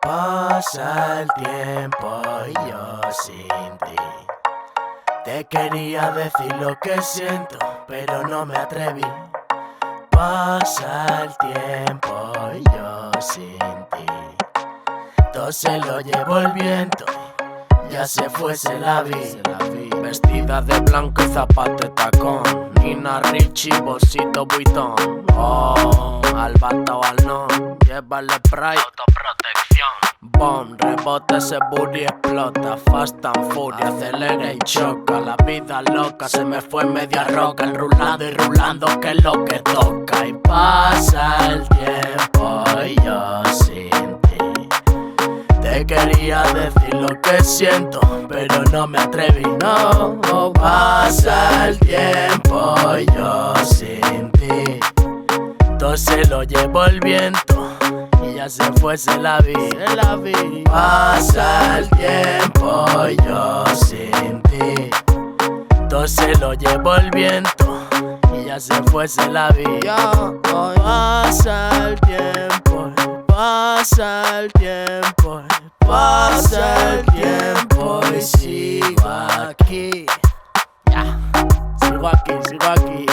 Pasa el tiempo y yo sin ti. Te quería decir lo que siento, pero no me atreví. Pasa el tiempo y yo sin ti. Todo se lo llevó el viento, ya se fuese la vi. Vestida de blanco y zapato de tacón, Nina Ricci, bolsito buitón. Oh, al bata o al no, llévale spray, autoprotección. Bom, rebota ese booty, explota. Fast and Fury, acelera y choca. La vida loca se me fue media roca. El rulando y rulando, que es lo que toca. Y pasa el tiempo y yo sin ti. Te quería decir lo que siento, pero no me atreví, no. Pasa el tiempo y yo sin ti. Todo se lo llevó el viento y ya se fuese la vi. Pasa el tiempo y yo sin ti. Todo se lo llevó el viento y ya se fuese la vi. Pasa el tiempo, pasa el tiempo, pasa el tiempo y sigo aquí. Sigo aquí,